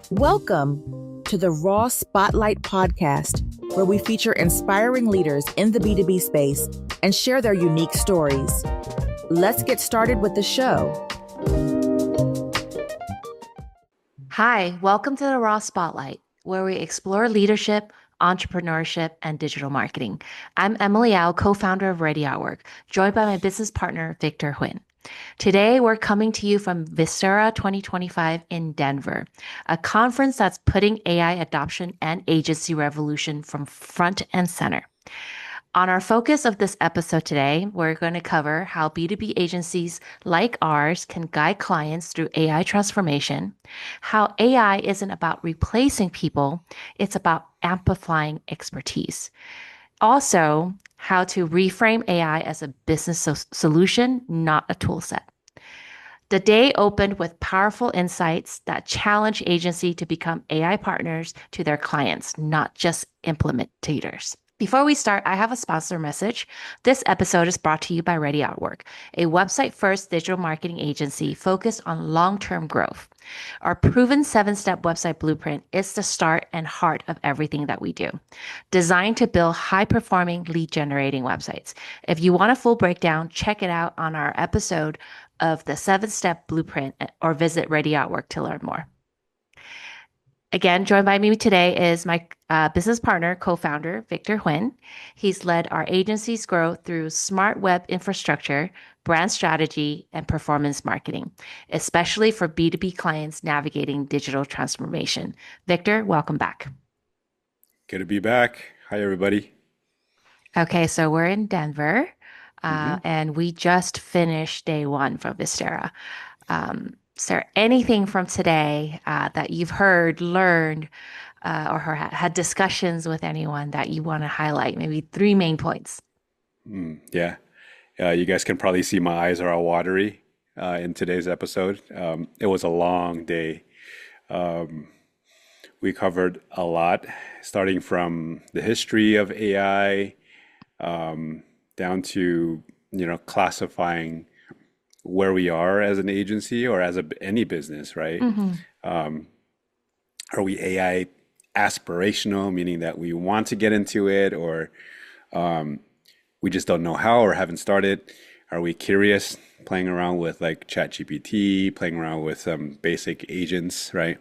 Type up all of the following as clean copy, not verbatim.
Welcome to the Raw Spotlight podcast, where we feature inspiring leaders in the B2B space and share their unique stories. Let's get started with the show. Hi, welcome to the Raw Spotlight, where we explore leadership, entrepreneurship, and digital marketing. I'm Emily Au, co-founder of Ready Outwork, joined by my business partner, Victor Huynh. Today, we're coming to you from Vistara 2025 in Denver, a conference that's putting AI adoption and agency revolution from front and center. On our focus of this episode today, we're going to cover how B2B agencies like ours can guide clients through AI transformation, how AI isn't about replacing people, it's about amplifying expertise. Also, how to reframe AI as a business solution, not a tool set. The day opened with powerful insights that challenge agency to become AI partners to their clients, not just implementators. Before we start, I have a sponsor message. This episode is brought to you by Ready Outwork, a website-first digital marketing agency focused on long-term growth. Our proven 7-step website blueprint is the start and heart of everything that we do, designed to build high-performing lead-generating websites. If you want a full breakdown, check it out on our episode of the 7-step blueprint or visit Ready Outwork to learn more. Again, joined by me today is my business partner, co-founder, Victor Huynh. He's led our agency's growth through smart web infrastructure, brand strategy, and performance marketing, especially for B2B clients navigating digital transformation. Victor, welcome back. Good to be back. Hi, everybody. Okay, so we're in Denver, and we just finished day one from Vistara. Is there anything from today that you've heard, learned, or had discussions with anyone that you want to highlight? Maybe 3 main points. Yeah. You guys can probably see my eyes are all watery in today's episode. It was a long day. We covered a lot, starting from the history of AI down to, classifying where we are as an agency or as any business, right? Are we AI aspirational, meaning that we want to get into it, or we just don't know how or haven't started? Are we curious, playing around with like ChatGPT, playing around with some basic agents, right?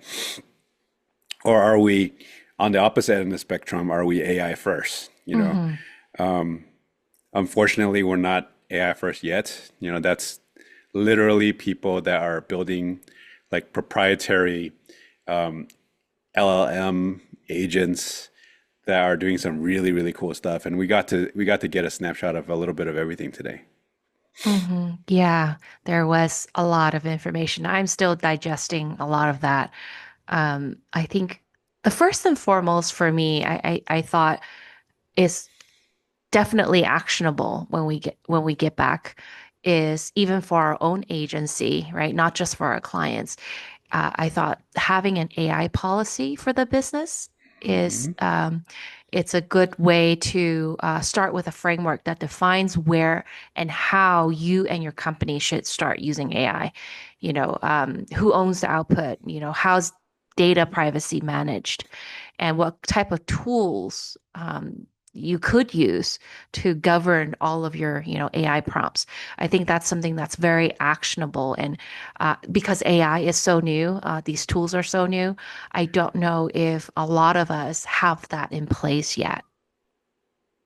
Or are we on the opposite end of the spectrum? Are we AI first? Unfortunately, we're not AI first yet. That's literally people that are building like proprietary LLM agents that are doing some really, really cool stuff. And we got to get a snapshot of a little bit of everything today. Yeah, there was a lot of information. I'm still digesting a lot of that. I think the first and foremost for me, I thought is definitely actionable when we get back, is even for our own agency, right? Not just for our clients. I thought having an AI policy for the business is it's a good way to start with a framework that defines where and how you and your company should start using AI. Who owns the output? How's data privacy managed, and what type of tools you could use to govern all of your, AI prompts. I think that's something that's very actionable. And because AI is so new, these tools are so new, I don't know if a lot of us have that in place yet.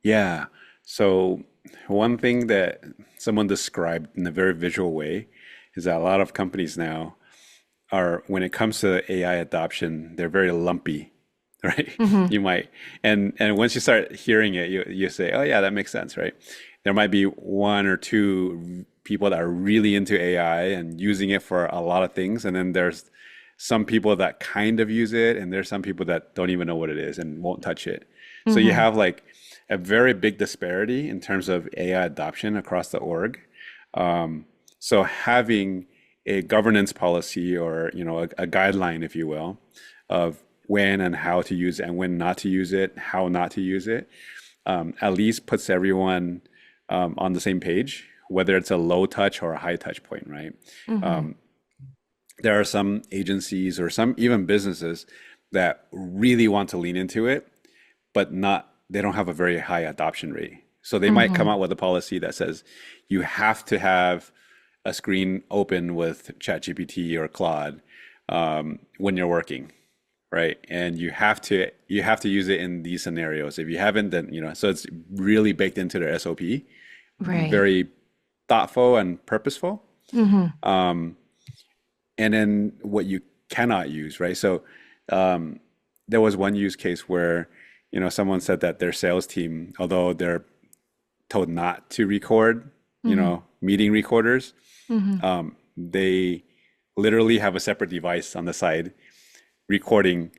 Yeah. So one thing that someone described in a very visual way is that a lot of companies now are, when it comes to AI adoption, they're very lumpy. Right? You might, and once you start hearing it, you say, oh yeah, that makes sense, right? There might be 1 or 2 people that are really into AI and using it for a lot of things, and then there's some people that kind of use it, and there's some people that don't even know what it is and won't touch it. So you have like a very big disparity in terms of AI adoption across the org. So having a governance policy or a guideline, if you will, of when and how to use it and when not to use it, how not to use it, at least puts everyone on the same page, whether it's a low touch or a high touch point, right? there are some agencies or some even businesses that really want to lean into it, but not they don't have a very high adoption rate. So they might come Mm-hmm. out with a policy that says you have to have a screen open with ChatGPT or Claude when you're working, right? And you have to use it in these scenarios. If you haven't, then so it's really baked into their SOP, Right. very thoughtful and purposeful. Mm-hmm. And then what you cannot use, right? So there was one use case where someone said that their sales team, although they're told not to record, Mm-hmm. meeting recorders, Mm-hmm. they literally have a separate device on the side recording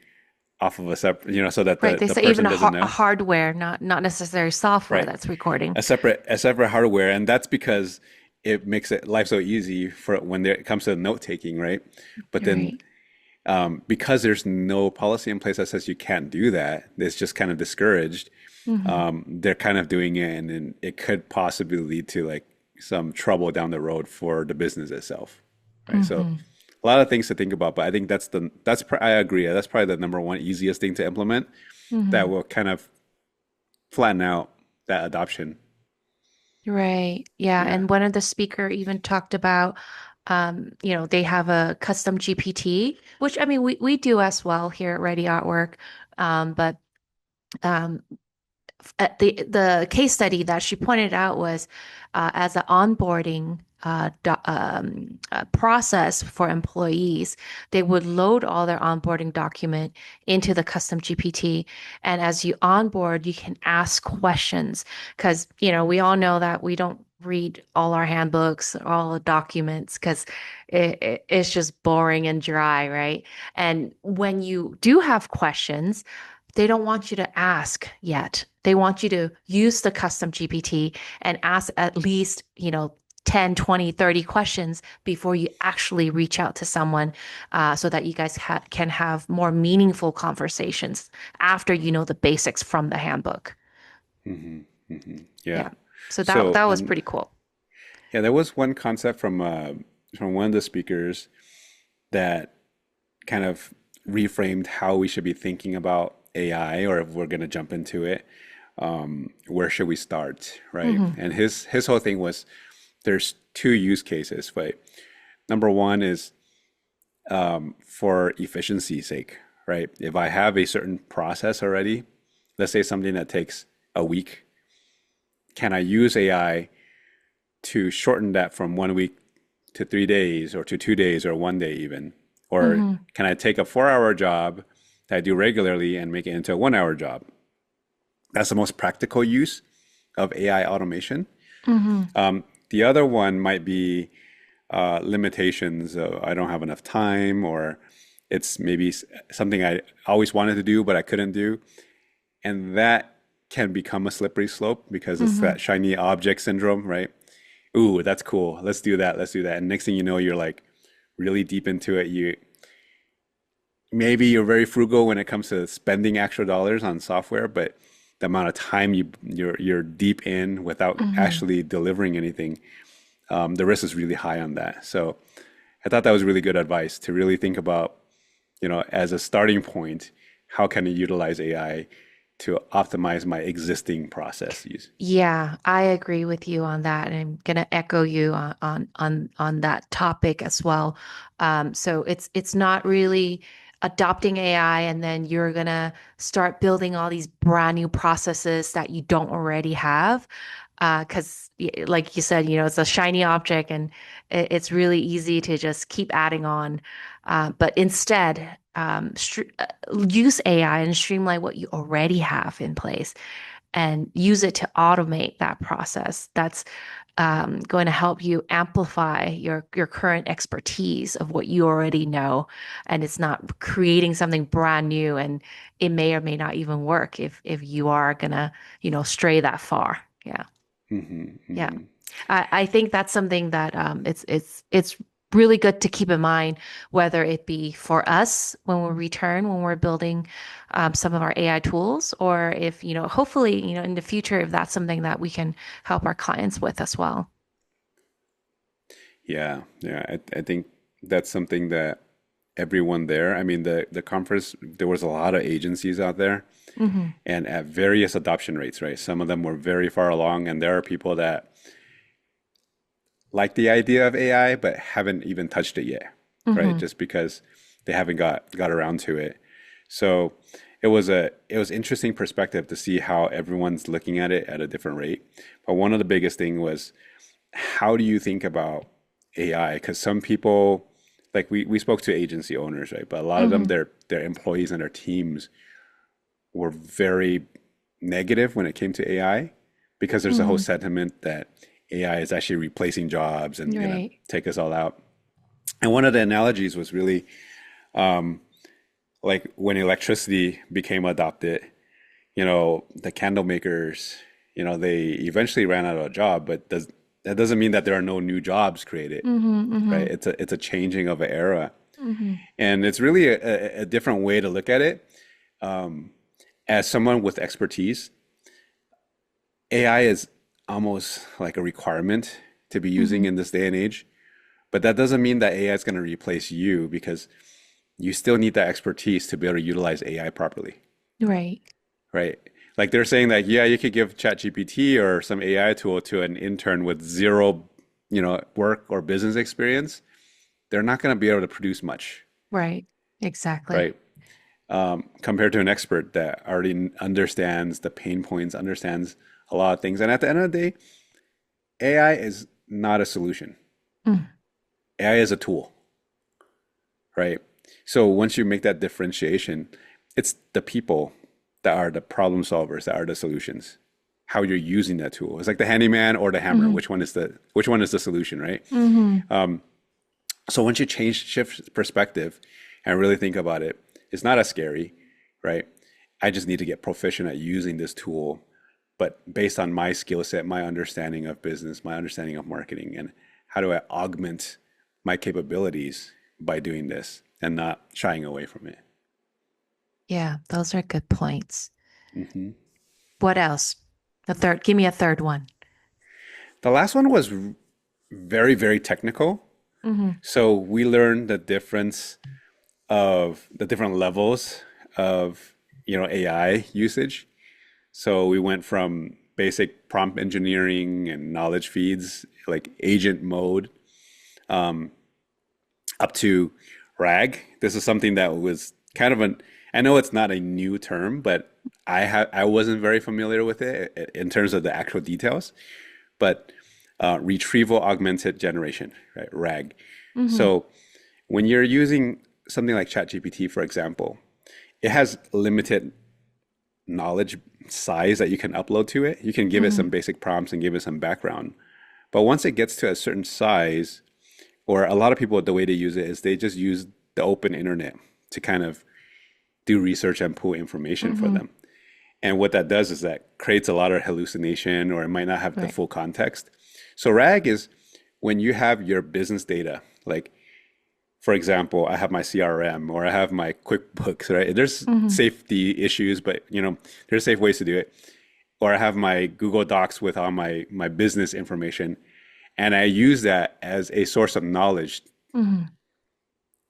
off of a separate, so that Right. the, They the say even person a, doesn't a know. hardware, not necessarily software Right. that's recording. A separate hardware. And that's because it makes it life so easy for when it comes to note taking, right? But then Right. because there's no policy in place that says you can't do that, it's just kind of discouraged. Mm-hmm. They're kind of doing it, and then it could possibly lead to like some trouble down the road for the business itself, right? So Mm-hmm. a lot of things to think about, but I think I agree. That's probably the number one easiest thing to implement Mm-hmm. that will kind of flatten out that adoption. Right. Yeah. Yeah. And one of the speaker even talked about, they have a custom GPT, which I mean, we do as well here at Ready Artwork. But um, the case study that she pointed out was as an onboarding process for employees, they would load all their onboarding document into the custom GPT. And as you onboard, you can ask questions because, we all know that we don't read all our handbooks, all the documents, because it's just boring and dry, right? And when you do have questions, they don't want you to ask yet. They want you to use the custom GPT and ask at least, 10, 20, 30 questions before you actually reach out to someone so that you guys can have more meaningful conversations after you know the basics from the handbook. hmm hmm Yeah. Yeah. So that So that was pretty cool. yeah, there was one concept from one of the speakers that kind of reframed how we should be thinking about AI, or if we're going to jump into it, where should we start, right? Hmm. And his whole thing was there's two use cases, but number one is for efficiency's sake, right? If I have a certain process already, let's say something that takes a week, can I use AI to shorten that from 1 week to 3 days or to 2 days or 1 day even? Or Hmm. can I take a 4 hour job that I do regularly and make it into a 1 hour job? That's the most practical use of AI automation. Hmm. The other one might be limitations. I don't have enough time, or it's maybe something I always wanted to do, but I couldn't do. And that can become a slippery slope because it's Hmm. that shiny object syndrome, right? Ooh, that's cool. Let's do that. Let's do that. And next thing you know, you're like really deep into it. Maybe you're very frugal when it comes to spending extra dollars on software, but the amount of time you're deep in without Hmm. actually delivering anything, the risk is really high on that. So I thought that was really good advice to really think about, as a starting point, how can I utilize AI to optimize my existing processes? Yeah, I agree with you on that, and I'm gonna echo you on that topic as well. So it's not really adopting AI and then you're gonna start building all these brand new processes that you don't already have. Because, like you said, it's a shiny object, and it's really easy to just keep adding on. But instead, use AI and streamline what you already have in place and use it to automate that process. That's going to help you amplify your current expertise of what you already know, and it's not creating something brand new, and it may or may not even work if you are gonna stray that far. Yeah. Hmm Yeah. hmm I think that's something that it's really good to keep in mind, whether it be for us when we return, when we're building some of our AI tools, or if, hopefully, in the future, if that's something that we can help our clients with as well. Yeah, yeah. I think that's something that everyone there, I mean, the conference, there was a lot of agencies out there Mm-hmm. and at various adoption rates, right? Some of them were very far along, and there are people that like the idea of AI, but haven't even touched it yet, right? Mm-hmm. Just because they haven't got around to it. So it was interesting perspective to see how everyone's looking at it at a different rate. But one of the biggest thing was, how do you think about AI? Because some people, like we spoke to agency owners, right? But a lot of them, Mm-hmm. their employees and their teams were very negative when it came to AI, because there's a whole Mm-hmm. sentiment that AI is actually replacing jobs and gonna Right. take us all out. And one of the analogies was really like when electricity became adopted, the candle makers, they eventually ran out of a job, but that doesn't mean that there are no new jobs created, Mm-hmm. Mm-hmm. right? It's a changing of an era. Mm-hmm. And it's really a different way to look at it. As someone with expertise, AI is almost like a requirement to be using Mm-hmm. in this day and age. But that doesn't mean that AI is going to replace you, because you still need that expertise to be able to utilize AI properly, Right. right? Like they're saying that, yeah, you could give ChatGPT or some AI tool to an intern with zero, work or business experience. They're not going to be able to produce much, Right. Exactly. right? Compared to an expert that already understands the pain points, understands a lot of things. And at the end of the day, AI is not a solution. Mm. AI is a tool, right? So once you make that differentiation, it's the people that are the problem solvers, that are the solutions. How you're using that tool. It's like the handyman or the hammer. Mm-hmm. Which one is the solution, right? Mm-hmm. So once you shift perspective and really think about it, it's not as scary, right? I just need to get proficient at using this tool, but based on my skill set, my understanding of business, my understanding of marketing, and how do I augment my capabilities by doing this and not shying away from it. Yeah, those are good points. Hmm. What else? Give me a third one. The last one was very, very technical. Mm-hmm. So we learned the difference of the different levels of, AI usage. So we went from basic prompt engineering and knowledge feeds, like agent mode, up to RAG. This is something that was kind of I know it's not a new term, but I wasn't very familiar with it in terms of the actual details. But retrieval augmented generation, right? RAG. Mm-hmm. So when you're using something like ChatGPT, for example, it has limited knowledge size that you can upload to it. You can give it Mm-hmm. some basic prompts and give it some background. But once it gets to a certain size, or a lot of people, the way they use it is they just use the open internet to kind of do research and pull information for Mm-hmm. them. And what that does is that creates a lot of hallucination, or it might not have the Right. full context. So RAG is when you have your business data, like for example, I have my CRM or I have my QuickBooks, right? There's Mm-hmm. safety issues, but there's safe ways to do it. Or I have my Google Docs with all my business information, and I use that as a source of knowledge. Mm-hmm.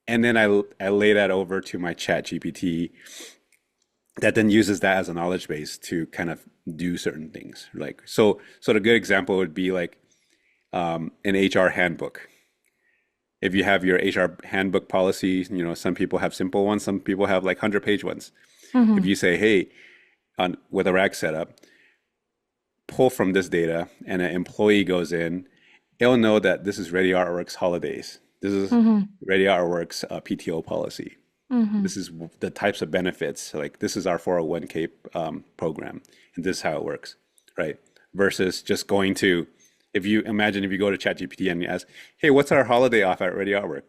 And then I lay that over to my Chat GPT that then uses that as a knowledge base to kind of do certain things. Like so the good example would be like an HR handbook. If you have your HR handbook policies, some people have simple ones, some people have like 100-page ones. If Mm-hmm. you say, hey, with a RAG setup, pull from this data, and an employee goes in, it'll know that this is Ready Artworks holidays. This is Mm-hmm. Ready Artworks PTO policy. Mm-hmm. This is the types of benefits. Like this is our 401k program, and this is how it works, right? Versus just going to, if you go to ChatGPT and you ask, hey, what's our holiday off at Ready Artwork?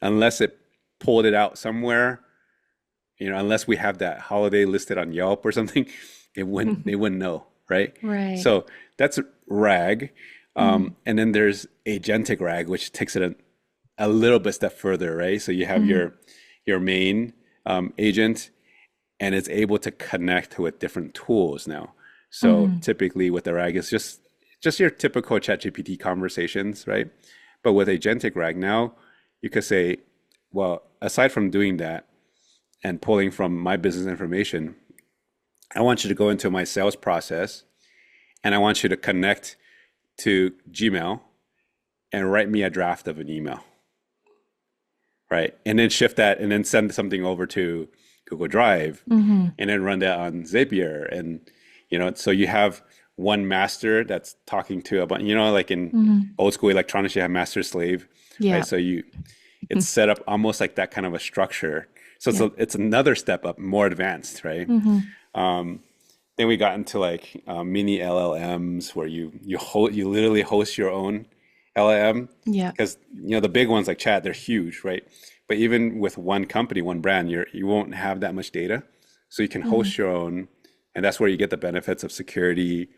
Unless it pulled it out somewhere, unless we have that holiday listed on Yelp or something, they wouldn't know, right? Right. So that's RAG. Mm-hmm. And then there's agentic RAG, which takes it a little bit step further, right? So you have Mm-hmm. your main agent, and it's able to connect with different tools now. So Mm-hmm. typically with the RAG, it's just your typical ChatGPT conversations, right? But with agentic RAG now, you could say, well, aside from doing that and pulling from my business information, I want you to go into my sales process and I want you to connect to Gmail and write me a draft of an email, right? And then shift that and then send something over to Google Drive and then run that on Zapier. And, so you have one master that's talking to a bunch, like in old school electronics, you have master slave, right? So it's set up almost like that kind of a structure. So it's another step up, more advanced, right? Then we got into like mini LLMs where you literally host your own LLM. Yeah. Because the big ones like chat, they're huge, right? But even with one company, one brand, you won't have that much data, so you can host your own, and that's where you get the benefits of security.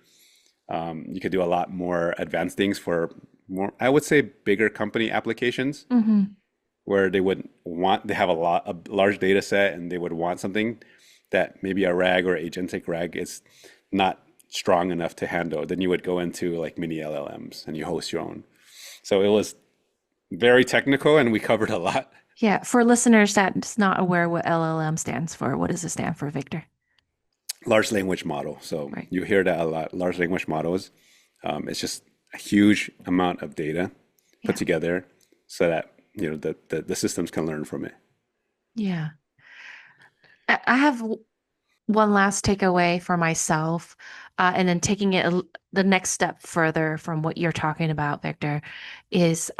You could do a lot more advanced things for more, I would say, bigger company applications, where they have a large data set, and they would want something that maybe a RAG or agentic RAG is not strong enough to handle. Then you would go into like mini LLMs and you host your own. So it was very technical, and we covered a lot. Yeah. For listeners that's not aware what LLM stands for, what does it stand for, Victor? Large language model. So you hear that a lot. Large language models. It's just a huge amount of data put together so that the systems can learn from it. Yeah. I have one last takeaway for myself, and then taking it the next step further from what you're talking about, Victor, is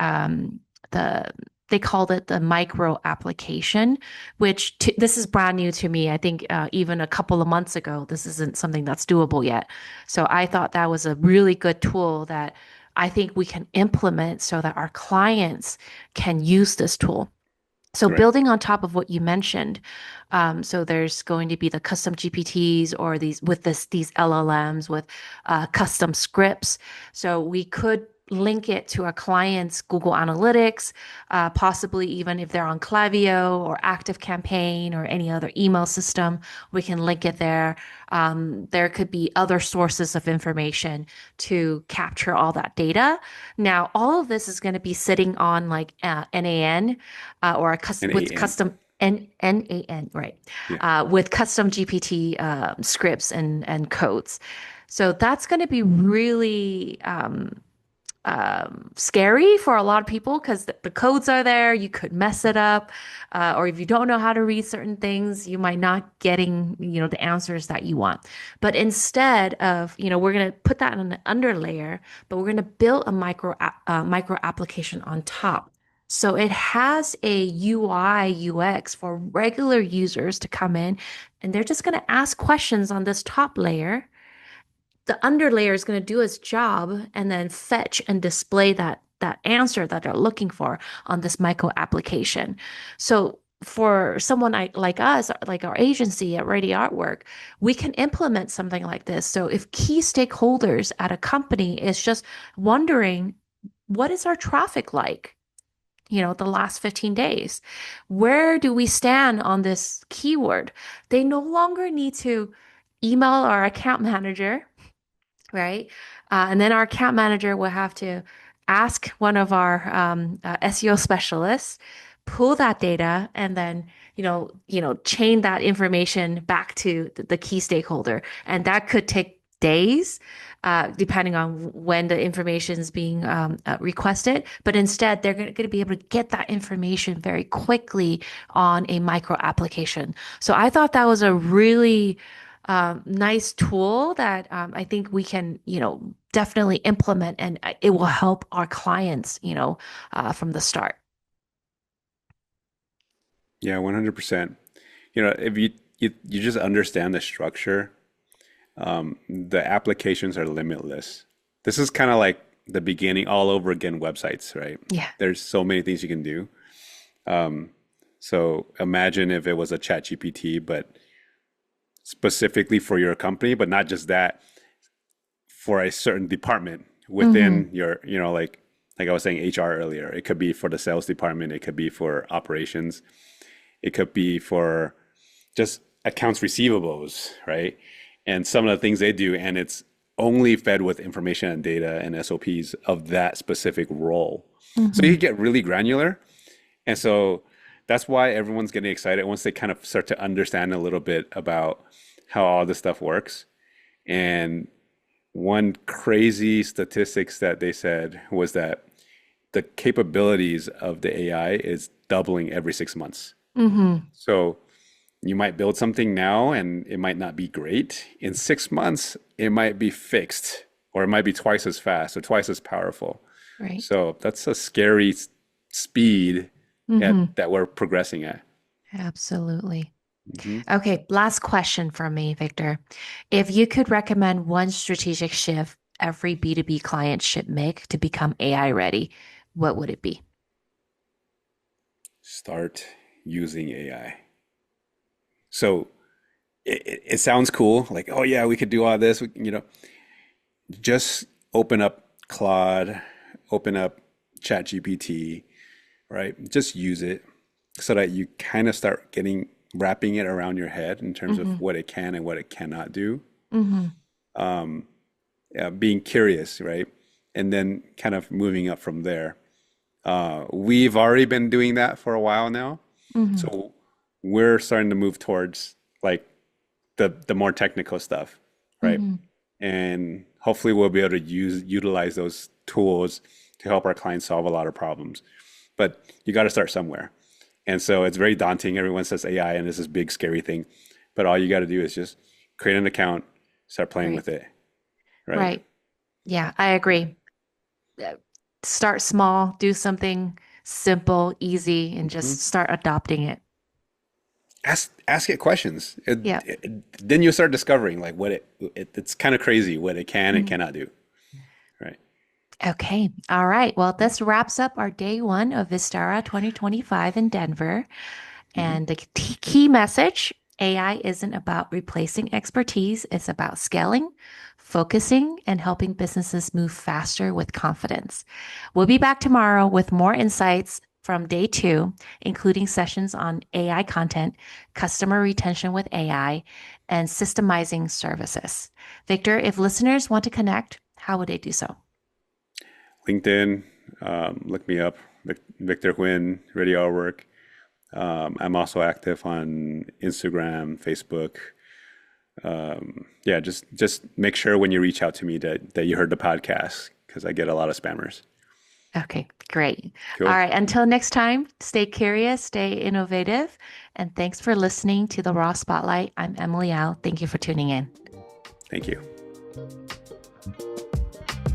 they called it the micro application, which this is brand new to me. I think even a couple of months ago, this isn't something that's doable yet. So I thought that was a really good tool that I think we can implement so that our clients can use this tool. So building on top of what you mentioned, so there's going to be the custom GPTs or these LLMs with custom scripts. So we could link it to our clients' Google Analytics, possibly even if they're on Klaviyo or ActiveCampaign or any other email system, we can link it there. There could be other sources of information to capture all that data. Now, all of this is going to be sitting on like NAN or a custom with custom NAN, right? Yeah. With custom GPT scripts and codes. So that's going to be really scary for a lot of people because the codes are there. You could mess it up, or if you don't know how to read certain things, you might not getting the answers that you want. But instead of we're going to put that on an underlayer, but we're going to build a micro application on top. So it has a UI UX for regular users to come in, and they're just going to ask questions on this top layer. The underlayer is going to do its job and then fetch and display that answer that they're looking for on this micro application. So for someone like us, like our agency at Ready Artwork, we can implement something like this. So if key stakeholders at a company is just wondering, what is our traffic like? The last 15 days, where do we stand on this keyword? They no longer need to email our account manager, right? And then our account manager will have to ask one of our SEO specialists, pull that data, and then chain that information back to the key stakeholder, and that could take days, depending on when the information is being requested. But instead, they're going to be able to get that information very quickly on a micro application. So I thought that was a really nice tool that I think we can, definitely implement, and it will help our clients, from the start. Yeah, 100%. If you just understand the structure, the applications are limitless. This is kind of like the beginning all over again websites, right? Yeah. There's so many things you can do. So imagine if it was a chat GPT, but specifically for your company, but not just that, for a certain department within your, like I was saying, HR earlier. It could be for the sales department. It could be for operations. It could be for just accounts receivables, right? And some of the things they do, and it's only fed with information and data and SOPs of that specific role. So you get really granular, And so that's why everyone's getting excited once they kind of start to understand a little bit about how all this stuff works. And one crazy statistics that they said was that the capabilities of the AI is doubling every 6 months. So you might build something now and it might not be great. In 6 months, it might be fixed, or it might be twice as fast or twice as powerful. Right. So that's a scary speed that we're progressing at. Absolutely. Okay, last question from me, Victor. If you could recommend one strategic shift every B2B client should make to become AI ready, what would it be? Start using AI. So it sounds cool, like, oh yeah, we could do all this, just open up Claude, open up ChatGPT, right? Just use it so that you kind of start wrapping it around your head in terms of what it can and what it cannot do. Being curious, right? And then kind of moving up from there. We've already been doing that for a while now. So we're starting to move towards like the more technical stuff, right? And hopefully we'll be able to utilize those tools to help our clients solve a lot of problems. But you got to start somewhere. And so it's very daunting. Everyone says AI and it's this big scary thing. But all you got to do is just create an account, start playing with it. Right. Yeah, I agree. Start small, do something simple, easy, and just start adopting it. Ask it questions. Yeah. Then you start discovering like what it's kind of crazy what it can and cannot do. Right. Okay. All right. Well, this wraps up our day one of Vistara 2025 in Denver. And the key message, AI isn't about replacing expertise. It's about scaling, focusing, and helping businesses move faster with confidence. We'll be back tomorrow with more insights from day 2, including sessions on AI content, customer retention with AI, and systemizing services. Victor, if listeners want to connect, how would they do so? LinkedIn, look me up, Victor Huynh, Radio Our Work. I'm also active on Instagram, Facebook. Just make sure when you reach out to me that you heard the podcast, because I get a lot of spammers. Okay, great. Cool. All right, until next time, stay curious, stay innovative, and thanks for listening to the Raw Spotlight. I'm Emily Au. Thank you for tuning in. Thank you.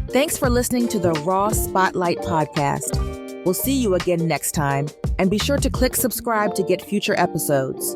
Thanks for listening to the Raw Spotlight podcast. We'll see you again next time, and be sure to click subscribe to get future episodes.